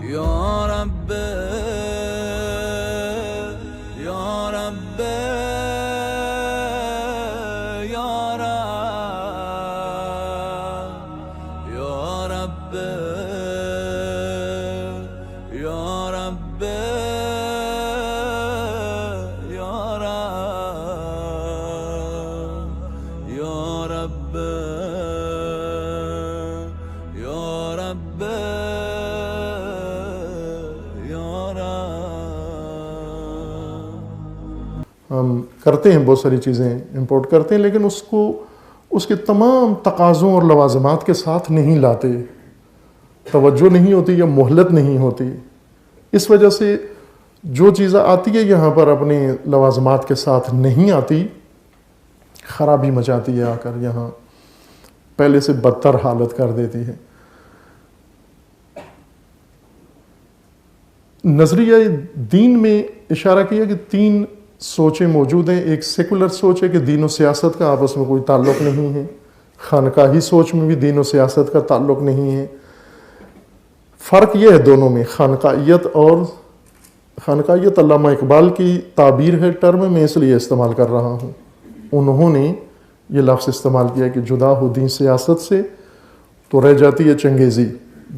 یا رب یا رب یا رب یا رب یا رب یا رب یا رب. ہم کرتے ہیں بہت ساری چیزیں امپورٹ کرتے ہیں، لیکن اس کو اس کے تمام تقاضوں اور لوازمات کے ساتھ نہیں لاتے، توجہ نہیں ہوتی یا مہلت نہیں ہوتی. اس وجہ سے جو چیزیں آتی ہے یہاں پر اپنے لوازمات کے ساتھ نہیں آتی، خرابی مچاتی ہے، آ کر یہاں پہلے سے بدتر حالت کر دیتی ہے. نظریہ دین میں اشارہ کیا کہ 3 سوچیں موجود ہیں. ایک سیکولر سوچ ہے کہ دین و سیاست کا آپس میں کوئی تعلق نہیں ہے. خانقاہی سوچ میں بھی دین و سیاست کا تعلق نہیں ہے. فرق یہ ہے دونوں میں، خانقاہیت علامہ اقبال کی تعبیر ہے، ٹرم میں اس لیے استعمال کر رہا ہوں. انہوں نے یہ لفظ استعمال کیا کہ جدا ہو دین سیاست سے تو رہ جاتی ہے چنگیزی.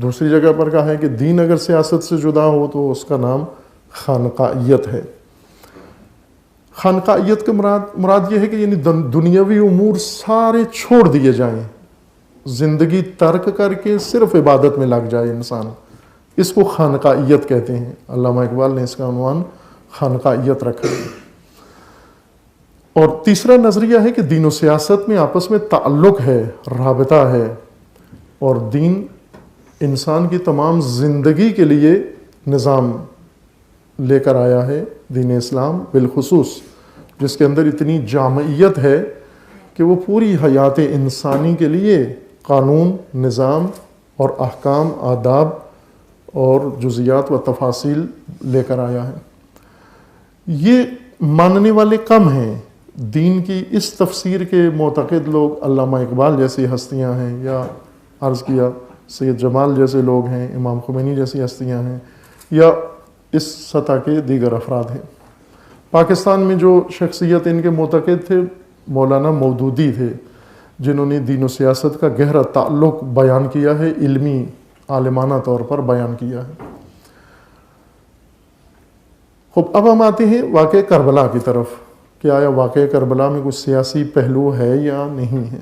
دوسری جگہ پر کہا ہے کہ دین اگر سیاست سے جدا ہو تو اس کا نام خانقاہیت ہے. خانقاہیت کے مراد یہ ہے کہ یعنی دنیاوی امور سارے چھوڑ دیے جائیں، زندگی ترک کر کے صرف عبادت میں لگ جائے انسان. اس کو خانقاہیت کہتے ہیں. علامہ اقبال نے اس کا عنوان خانقاہیت رکھا ہے. اور تیسرا نظریہ ہے کہ دین و سیاست میں آپس میں تعلق ہے، رابطہ ہے، اور دین انسان کی تمام زندگی کے لیے نظام لے کر آیا ہے. دین اسلام بالخصوص، جس کے اندر اتنی جامعیت ہے کہ وہ پوری حیات انسانی کے لیے قانون، نظام اور احکام، آداب اور جزیات و تفاصیل لے کر آیا ہے. یہ ماننے والے کم ہیں. دین کی اس تفسیر کے معتقد لوگ علامہ اقبال جیسی ہستیاں ہیں، یا عرض کیا سید جمال جیسے لوگ ہیں، امام خمینی جیسی ہستیاں ہیں، یا اس سطح کے دیگر افراد ہیں. پاکستان میں جو شخصیت ان کے معتقد تھے مولانا مودودی تھے، جنہوں نے دین و سیاست کا گہرا تعلق بیان کیا ہے، علمی عالمانہ طور پر بیان کیا ہے. خوب اب ہم آتے ہیں واقعہ کربلا کی طرف کہ آیا واقعہ کربلا میں کچھ سیاسی پہلو ہے یا نہیں ہے.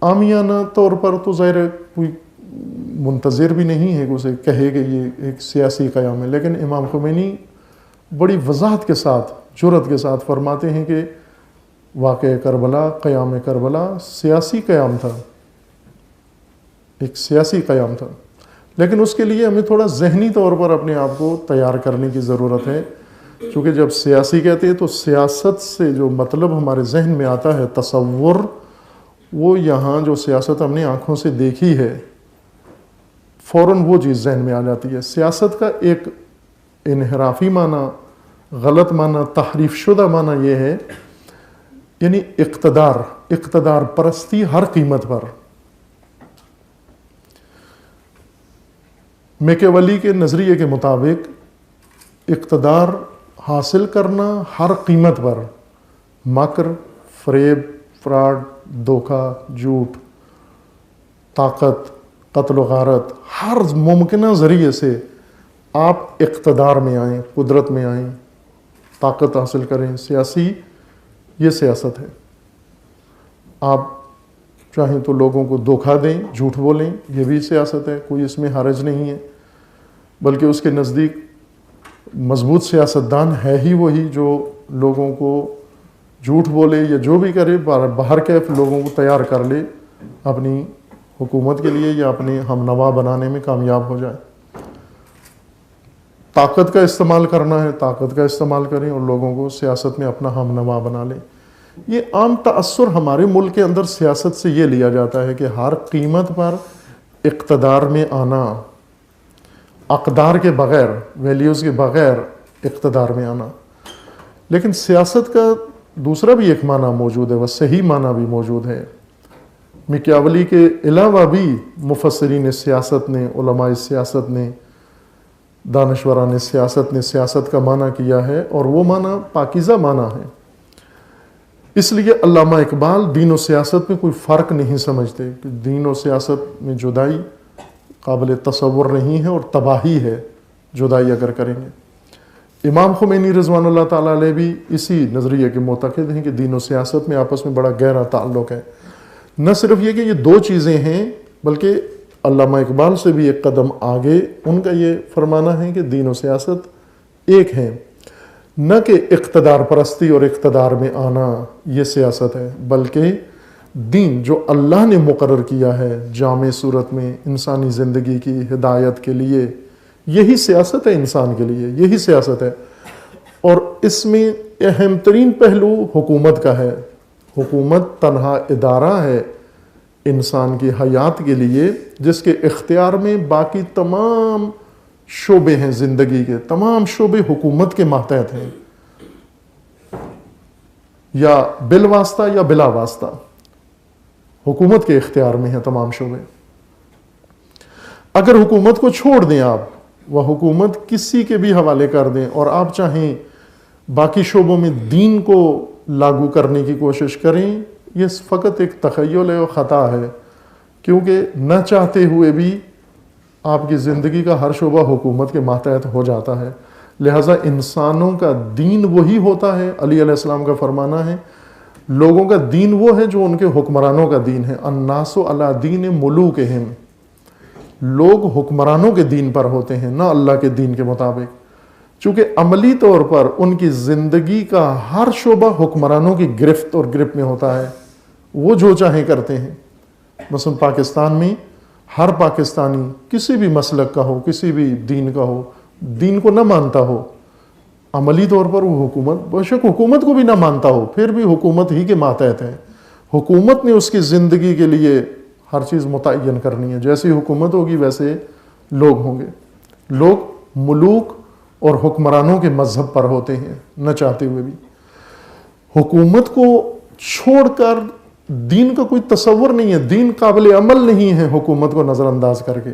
عامیانہ طور پر تو ظاہر کوئی منتظر بھی نہیں ہے کہ اسے کہے کہ یہ ایک سیاسی قیام ہے، لیکن امام خمینی بڑی وضاحت کے ساتھ، جرأت کے ساتھ فرماتے ہیں کہ واقعہ کربلا، قیام کربلا سیاسی قیام تھا، ایک سیاسی قیام تھا. لیکن اس کے لیے ہمیں تھوڑا ذہنی طور پر اپنے آپ کو تیار کرنے کی ضرورت ہے، چونکہ جب سیاسی کہتے ہیں تو سیاست سے جو مطلب ہمارے ذہن میں آتا ہے، تصور، وہ یہاں جو سیاست ہم نے آنکھوں سے دیکھی ہے فوراً وہ چیز ذہن میں آ جاتی ہے. سیاست کا ایک انحرافی معنی، غلط معنی، تحریف شدہ معنی یہ ہے یعنی اقتدار پرستی ہر قیمت پر. میکیولی کے نظریے کے مطابق اقتدار حاصل کرنا ہر قیمت پر، مکر، فریب، فراڈ، دھوکہ، جھوٹ، طاقت، قتل و غارت، ہر ممکنہ ذریعے سے آپ اقتدار میں آئیں، قدرت میں آئیں، طاقت حاصل کریں. یہ سیاست ہے. آپ چاہیں تو لوگوں کو دھوکہ دیں، جھوٹ بولیں، یہ بھی سیاست ہے، کوئی اس میں حرج نہیں ہے. بلکہ اس کے نزدیک مضبوط سیاستدان ہے ہی وہی جو لوگوں کو جھوٹ بولے یا جو بھی کرے، باہر کیف لوگوں کو تیار کر لے اپنی حکومت کے لیے یا اپنے ہم نوا بنانے میں کامیاب ہو جائے. طاقت کا استعمال کرنا ہے، طاقت کا استعمال کریں اور لوگوں کو سیاست میں اپنا ہم نوا بنا لیں. یہ عام تأثر ہمارے ملک کے اندر سیاست سے یہ لیا جاتا ہے کہ ہر قیمت پر اقتدار میں آنا، اقدار کے بغیر، ویلیوز کے بغیر اقتدار میں آنا. لیکن سیاست کا دوسرا بھی ایک معنی موجود ہے، وہ صحیح معنی بھی موجود ہے. میکیاولی کے علاوہ بھی مفسرین سیاست نے، علماء سیاست نے، دانشوران سیاست نے سیاست کا معنی کیا ہے، اور وہ معنی پاکیزہ معنی ہے۔ اس لیے علامہ اقبال دین و سیاست میں کوئی فرق نہیں سمجھتے کہ دین و سیاست میں جدائی قابل تصور نہیں ہے اور تباہی ہے جدائی اگر کریں گے۔ امام خمینی رضوان اللہ تعالیٰ علیہ بھی اسی نظریے کے معتقد ہیں کہ دین و سیاست میں آپس میں بڑا گہرا تعلق ہے۔ نہ صرف یہ کہ یہ دو چیزیں ہیں، بلکہ علامہ اقبال سے بھی ایک قدم آگے ان کا یہ فرمانا ہے کہ دین و سیاست ایک ہیں، نہ کہ اقتدار پرستی اور اقتدار میں آنا یہ سیاست ہے، بلکہ دین جو اللہ نے مقرر کیا ہے جامع صورت میں انسانی زندگی کی ہدایت کے لیے، یہی سیاست ہے انسان کے لیے، یہی سیاست ہے۔ اور اس میں اہم ترین پہلو حکومت کا ہے۔ حکومت تنہا ادارہ ہے انسان کی حیات کے لیے جس کے اختیار میں باقی تمام شعبے ہیں، زندگی کے تمام شعبے حکومت کے ماتحت ہیں، یا بالواسطہ یا بلا واسطہ حکومت کے اختیار میں ہیں تمام شعبے۔ اگر حکومت کو چھوڑ دیں آپ، وہ حکومت کسی کے بھی حوالے کر دیں، اور آپ چاہیں باقی شعبوں میں دین کو لاگو کرنے کی کوشش کریں، یہ فقط ایک تخیل ہے اور خطا ہے، کیونکہ نہ چاہتے ہوئے بھی آپ کی زندگی کا ہر شعبہ حکومت کے ماتحت ہو جاتا ہے۔ لہٰذا انسانوں کا دین وہی ہوتا ہے، علی علیہ السلام کا فرمانا ہے، لوگوں کا دین وہ ہے جو ان کے حکمرانوں کا دین ہے۔ الناس علی دین ملوکہم، لوگ حکمرانوں کے دین پر ہوتے ہیں، نہ اللہ کے دین کے مطابق، چونکہ عملی طور پر ان کی زندگی کا ہر شعبہ حکمرانوں کی گرفت اور گرپ میں ہوتا ہے، وہ جو چاہیں کرتے ہیں۔ مثلا پاکستان میں ہر پاکستانی کسی بھی مسلک کا ہو، کسی بھی دین کا ہو، دین کو نہ مانتا ہو، عملی طور پر وہ حکومت، بے شک حکومت کو بھی نہ مانتا ہو، پھر بھی حکومت ہی کے ماتحت ہے۔ حکومت نے اس کی زندگی کے لیے ہر چیز متعین کرنی ہے، جیسی حکومت ہوگی ویسے لوگ ہوں گے۔ لوگ ملوک اور حکمرانوں کے مذہب پر ہوتے ہیں نہ چاہتے ہوئے بھی۔ حکومت کو چھوڑ کر دین کا کوئی تصور نہیں ہے، دین قابل عمل نہیں ہے حکومت کو نظر انداز کر کے۔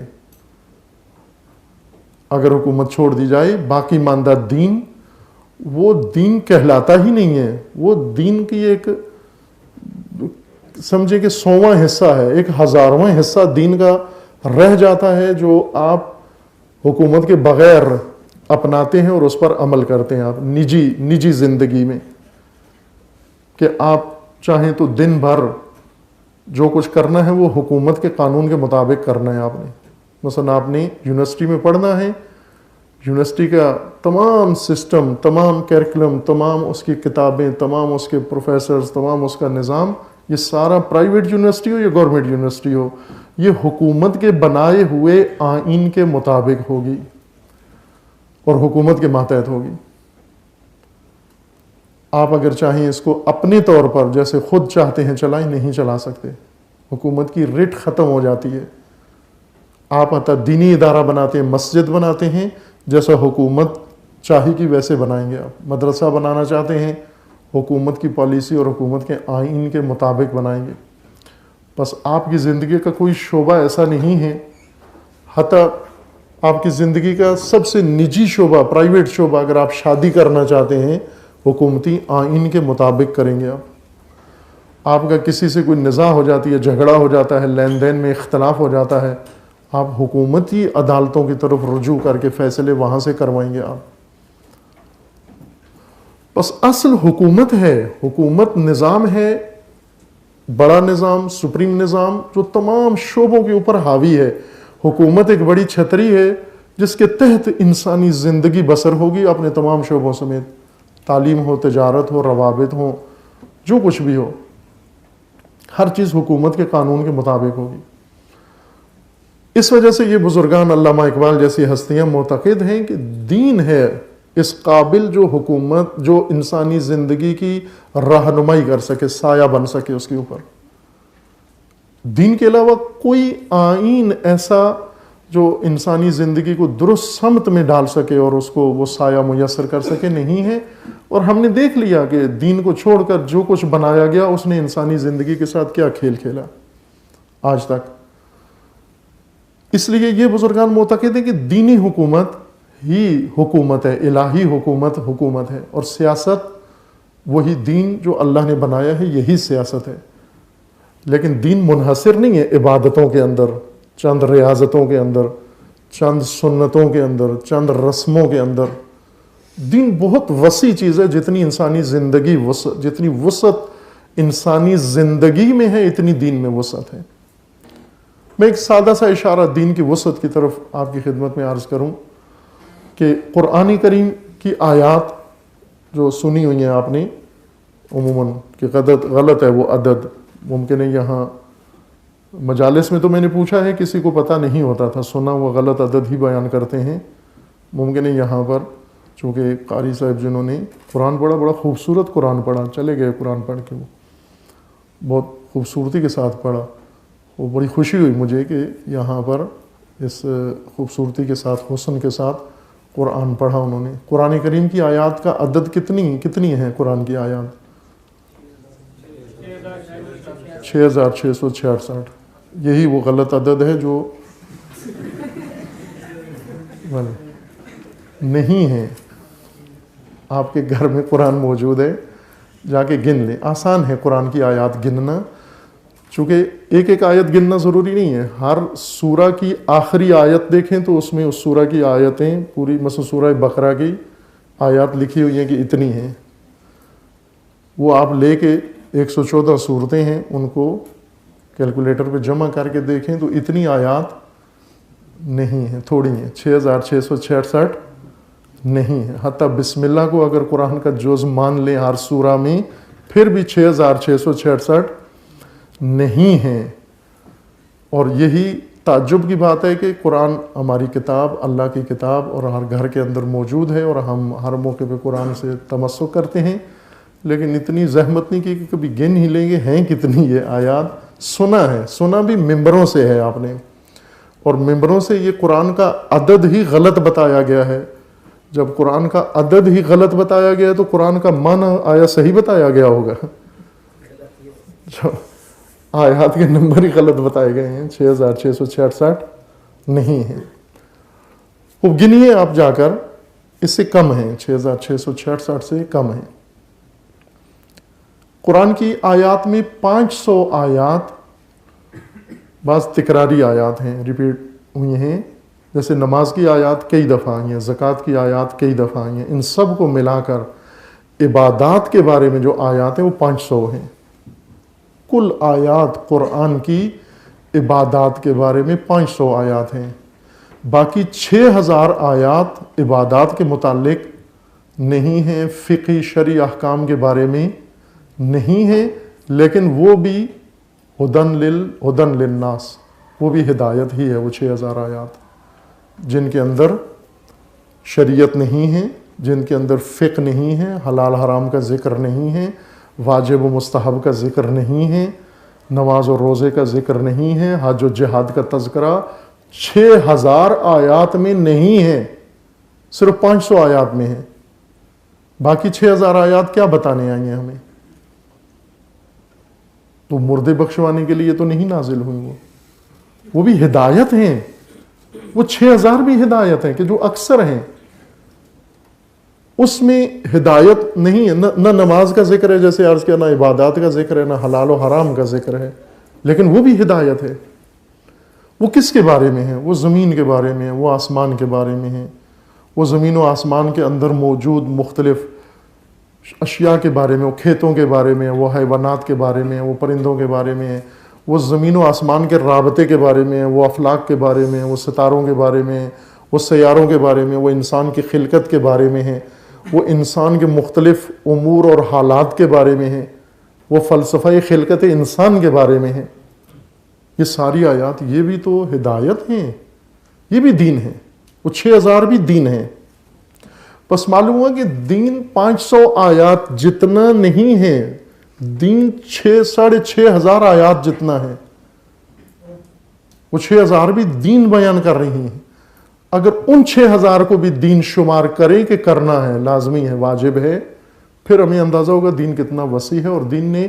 اگر حکومت چھوڑ دی جائے، باقی ماندہ دین، وہ دین کہلاتا ہی نہیں ہے، وہ دین کی ایک سمجھے کہ 100واں حصہ ہے، ایک 1000واں حصہ دین کا رہ جاتا ہے جو آپ حکومت کے بغیر اپناتے ہیں اور اس پر عمل کرتے ہیں آپ نجی زندگی میں، کہ آپ چاہیں تو دن بھر جو کچھ کرنا ہے وہ حکومت کے قانون کے مطابق کرنا ہے۔ آپ نے مثلا آپ نے یونیورسٹی میں پڑھنا ہے، یونیورسٹی کا تمام سسٹم، تمام کیریکولم، تمام اس کی کتابیں، تمام اس کے پروفیسرز، تمام اس کا نظام، یہ سارا پرائیویٹ یونیورسٹی ہو یا گورنمنٹ یونیورسٹی ہو، یہ حکومت کے بنائے ہوئے آئین کے مطابق ہوگی اور حکومت کے ماتحت ہوگی۔ آپ اگر چاہیں اس کو اپنے طور پر جیسے خود چاہتے ہیں چلائیں، نہیں چلا سکتے، حکومت کی رٹ ختم ہو جاتی ہے۔ آپ دینی ادارہ بناتے ہیں، مسجد بناتے ہیں، جیسا حکومت چاہے گی ویسے بنائیں گے۔ آپ مدرسہ بنانا چاہتے ہیں، حکومت کی پالیسی اور حکومت کے آئین کے مطابق بنائیں گے۔ بس آپ کی زندگی کا کوئی شعبہ ایسا نہیں ہے، حتیٰ آپ کی زندگی کا سب سے نجی شعبہ، پرائیویٹ شعبہ، اگر آپ شادی کرنا چاہتے ہیں، حکومتی آئین کے مطابق کریں گے۔ آپ کا کسی سے کوئی نزاع ہو جاتی ہے، جھگڑا ہو جاتا ہے، لین دین میں اختلاف ہو جاتا ہے، آپ حکومتی عدالتوں کی طرف رجوع کر کے فیصلے وہاں سے کروائیں گے آپ۔ بس اصل حکومت ہے، حکومت نظام ہے، بڑا نظام، سپریم نظام جو تمام شعبوں کے اوپر حاوی ہے۔ حکومت ایک بڑی چھتری ہے جس کے تحت انسانی زندگی بسر ہوگی اپنے تمام شعبوں سمیت، تعلیم ہو، تجارت ہو، روابط ہو، جو کچھ بھی ہو، ہر چیز حکومت کے قانون کے مطابق ہوگی۔ اس وجہ سے یہ بزرگان علامہ اقبال جیسی ہستیاں معتقد ہیں کہ دین ہے اس قابل جو حکومت، جو انسانی زندگی کی رہنمائی کر سکے، سایہ بن سکے اس کے اوپر۔ دین کے علاوہ کوئی آئین ایسا جو انسانی زندگی کو درست سمت میں ڈال سکے اور اس کو وہ سایہ میسر کر سکے نہیں ہے۔ اور ہم نے دیکھ لیا کہ دین کو چھوڑ کر جو کچھ بنایا گیا اس نے انسانی زندگی کے ساتھ کیا کھیل کھیلا۔ آج تک. اس لیے یہ بزرگان معتقد ہیں کہ دینی حکومت ہی حکومت ہے، الہی حکومت ہے، اور سیاست وہی دین جو اللہ نے بنایا ہے، یہی سیاست ہے. لیکن دین منحصر نہیں ہے عبادتوں کے اندر، چند ریاضتوں کے اندر، چند سنتوں کے اندر، چند رسموں کے اندر. دین بہت وسیع چیز ہے. جتنی انسانی زندگی جتنی وسعت انسانی زندگی میں ہے، اتنی دین میں وسعت ہے. میں ایک سادہ سا اشارہ دین کی وسعت کی طرف آپ کی خدمت میں عرض کروں کہ قرآن کریم کی آیات جو سنی ہوئی ہیں آپ نے عموماً کہ غلط ہے وہ عدد، ممکن ہے یہاں مجالس میں تو میں نے پوچھا ہے کسی کو پتہ نہیں ہوتا تھا، سنا وہ غلط عدد ہی بیان کرتے ہیں. ممکن ہے یہاں پر چونکہ قاری صاحب جنہوں نے قرآن پڑھا، بڑا خوبصورت قرآن پڑھا، چلے گئے قرآن پڑھ کے، وہ بہت خوبصورتی کے ساتھ پڑھا. وہ بڑی خوشی ہوئی مجھے کہ یہاں پر اس خوبصورتی کے ساتھ، حسن کے ساتھ قرآن پڑھا انہوں نے. قرآن کریم کی آیات کا عدد کتنی ہیں؟ قرآن کی آیات 6666. یہی وہ غلط عدد ہے جو نہیں ہے. آپ کے گھر میں قرآن موجود ہے، جا کے گن لیں. آسان ہے قرآن کی آیات گننا، چونکہ ایک ایک آیت گننا ضروری نہیں ہے. ہر سورہ کی آخری آیت دیکھیں تو اس میں اس سورہ کی آیتیں پوری، مثلا سورہ بقرہ کی آیات لکھی ہوئی ہیں کہ اتنی ہیں. وہ آپ لے کے 114 صورتیں ہیں، ان کو کیلکولیٹر پہ جمع کر کے دیکھیں تو اتنی آیات نہیں ہیں، تھوڑی ہیں. 6666 نہیں ہے. حتیٰ بسم اللہ کو اگر قرآن کا جز مان لیں ہر سورہ میں، پھر بھی 6666 نہیں ہیں. اور یہی تعجب کی بات ہے کہ قرآن ہماری کتاب، اللہ کی کتاب، اور ہر گھر کے اندر موجود ہے، اور ہم ہر موقع پہ قرآن سے تمسک کرتے ہیں، لیکن اتنی زحمت نہیں کی کہ کبھی گن ہی لیں گے ہیں کتنی یہ آیات. سنا بھی ممبروں سے ہے آپ نے، اور ممبروں سے یہ قرآن کا عدد ہی غلط بتایا گیا ہے. جب قرآن کا عدد ہی غلط بتایا گیا ہے تو قرآن کا معنی آیا صحیح بتایا گیا ہوگا؟ آیات کے نمبر ہی غلط بتائے گئے ہیں. 6666 نہیں ہیں. وہ گنیے آپ جا کر، اس سے کم ہیں، 6666 سے کم ہیں. قرآن کی آیات میں 500 آیات بعض تکراری آیات ہیں، ریپیٹ ہوئی ہیں. جیسے نماز کی آیات کئی دفعہ آئی ہیں، زکوٰۃ کی آیات کئی دفعہ آئی ہیں. ان سب کو ملا کر عبادات کے بارے میں جو آیات ہیں وہ 500 ہیں. کل آیات قرآن کی عبادات کے بارے میں 500 آیات ہیں. باقی 6000 آیات عبادات کے متعلق نہیں ہیں، فقہی شرعی احکام کے بارے میں نہیں ہیں، لیکن وہ بھی ہدن للناس، وہ بھی ہدایت ہی ہے. وہ 6000 آیات جن کے اندر شریعت نہیں ہے، جن کے اندر فقہ نہیں ہے، حلال حرام کا ذکر نہیں ہے، واجب و مستحب کا ذکر نہیں ہے، نماز و روزے کا ذکر نہیں ہے، حج و جہاد کا تذکرہ 6000 آیات میں نہیں ہے، صرف 500 آیات میں ہے. باقی 6000 آیات کیا بتانے آئی ہیں ہمیں؟ تو مردے بخشوانے کے لیے تو نہیں نازل ہوئی. وہ بھی ہدایت ہیں. وہ 6000 بھی ہدایت ہیں کہ جو اکثر ہیں. اس میں ہدایت نہیں ہے، نہ نماز کا ذکر ہے جیسے عرض کیا، نہ عبادات کا ذکر ہے، نہ حلال و حرام کا ذکر ہے، لیکن وہ بھی ہدایت ہے. وہ کس کے بارے میں ہے؟ وہ زمین کے بارے میں ہے، وہ آسمان کے بارے میں ہے، وہ زمین و آسمان کے اندر موجود مختلف اشیاء کے بارے میں، وہ کھیتوں کے بارے میں، وہ حیوانات کے بارے میں، وہ پرندوں کے بارے میں ہے، وہ زمین و آسمان کے رابطے کے بارے میں، وہ افلاک کے بارے میں، وہ ستاروں کے بارے میں، وہ سیاروں کے بارے میں، وہ انسان کی خلقت کے بارے میں ہے، وہ انسان کے مختلف امور اور حالات کے بارے میں ہے، وہ فلسفہ خلقت انسان کے بارے میں ہے. یہ ساری آیات یہ بھی تو ہدایت ہیں، یہ بھی دین ہے. وہ 6000 بھی دین ہیں. بس معلوم ہوا کہ دین 500 آیات جتنا نہیں ہے، دین 6500 آیات جتنا ہے. وہ 6000 بھی دین بیان کر رہی ہیں. اگر ان 6000 کو بھی دین شمار کریں کہ کرنا ہے، لازمی ہے، واجب ہے، پھر ہمیں اندازہ ہوگا دین کتنا وسیع ہے. اور دین نے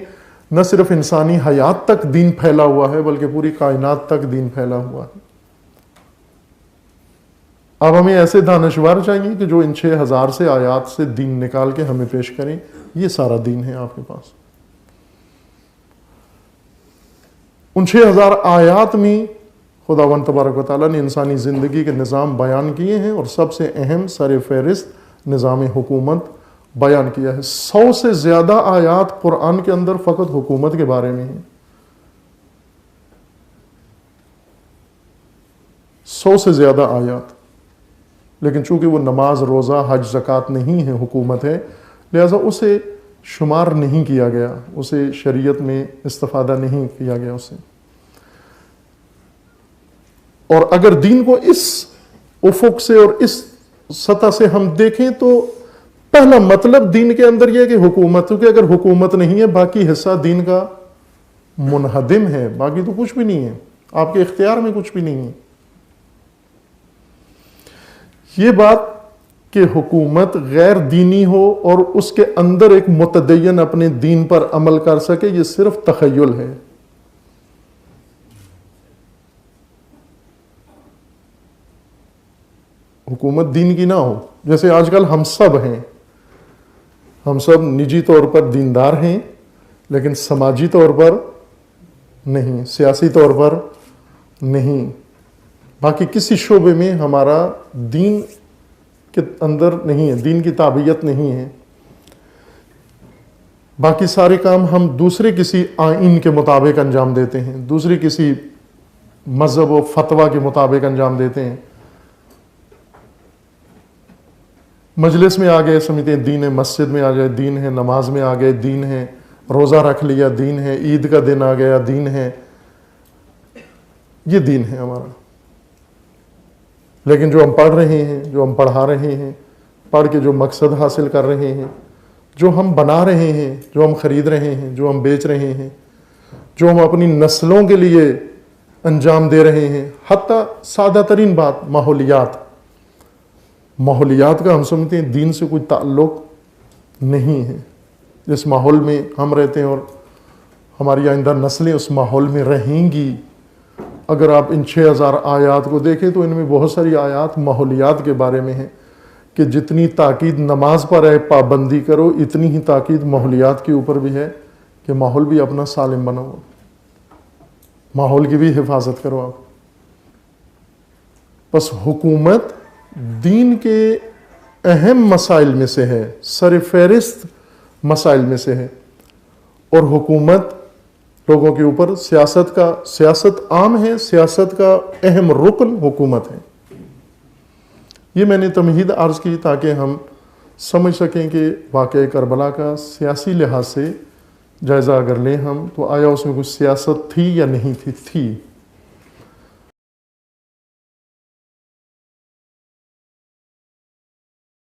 نہ صرف انسانی حیات تک دین پھیلا ہوا ہے بلکہ پوری کائنات تک دین پھیلا ہوا ہے۔ اب ہمیں ایسے دانشور چاہیے کہ جو ان 6000 سے آیات سے دین نکال کے ہمیں پیش کریں، یہ سارا دین ہے آپ کے پاس۔ ان 6000 آیات میں خداوند تبارک و تعالیٰ نے انسانی زندگی کے نظام بیان کیے ہیں، اور سب سے اہم سر فہرست نظام حکومت بیان کیا ہے۔ 100 سے زیادہ آیات قرآن کے اندر فقط حکومت کے بارے میں ہیں، 100 سے زیادہ آیات۔ لیکن چونکہ وہ نماز، روزہ، حج، زکوٰۃ نہیں ہے، حکومت ہے، لہذا اسے شمار نہیں کیا گیا، اسے شریعت میں استفادہ نہیں کیا گیا اسے۔ اور اگر دین کو اس افق سے اور اس سطح سے ہم دیکھیں تو پہلا مطلب دین کے اندر یہ ہے کہ حکومت، کیونکہ اگر حکومت نہیں ہے باقی حصہ دین کا منہدم ہے، باقی تو کچھ بھی نہیں ہے، آپ کے اختیار میں کچھ بھی نہیں ہے۔ یہ بات کہ حکومت غیر دینی ہو اور اس کے اندر ایک متدین اپنے دین پر عمل کر سکے، یہ صرف تخیل ہے۔ حکومت دین کی نہ ہو، جیسے آج کل ہم سب ہیں، ہم سب نجی طور پر دیندار ہیں لیکن سماجی طور پر نہیں، سیاسی طور پر نہیں، باقی کسی شعبے میں ہمارا دین کے اندر نہیں ہے، دین کی تابعیت نہیں ہے۔ باقی سارے کام ہم دوسرے کسی آئین کے مطابق انجام دیتے ہیں، دوسرے کسی مذہب و فتویٰ کے مطابق انجام دیتے ہیں۔ مجلس میں آ گئے سمجھتے ہیں دین ہے، مسجد میں آ گئے دین ہے، نماز میں آ گئے دین ہے، روزہ رکھ لیا دین ہے، عید کا دن آ گیا دین ہے، یہ دین ہے ہمارا۔ لیکن جو ہم پڑھ رہے ہیں، جو ہم پڑھا رہے ہیں، پڑھ کے جو مقصد حاصل کر رہے ہیں، جو ہم بنا رہے ہیں، جو ہم خرید رہے ہیں، جو ہم بیچ رہے ہیں، جو ہم اپنی نسلوں کے لیے انجام دے رہے ہیں، حتیٰ سادہ ترین بات ماحولیات کا ہم سمجھتے ہیں دین سے کوئی تعلق نہیں ہے۔ جس ماحول میں ہم رہتے ہیں اور ہماری آئندہ نسلیں اس ماحول میں رہیں گی، اگر آپ ان 6000 آیات کو دیکھیں تو ان میں بہت ساری آیات ماحولیات کے بارے میں ہیں کہ جتنی تاکید نماز پر ہے پابندی کرو، اتنی ہی تاکید ماحولیات کے اوپر بھی ہے کہ ماحول بھی اپنا سالم بناؤ، ماحول کی بھی حفاظت کرو آپ۔ بس حکومت دین کے اہم مسائل میں سے ہے، سر فہرست مسائل میں سے ہے، اور حکومت لوگوں کے اوپر سیاست عام ہے، سیاست کا اہم رکن حکومت ہے۔ یہ میں نے تمہید عرض کی تاکہ ہم سمجھ سکیں کہ واقعہ کربلا کا سیاسی لحاظ سے جائزہ اگر لیں ہم تو آیا اس میں کچھ سیاست تھی یا نہیں تھی؟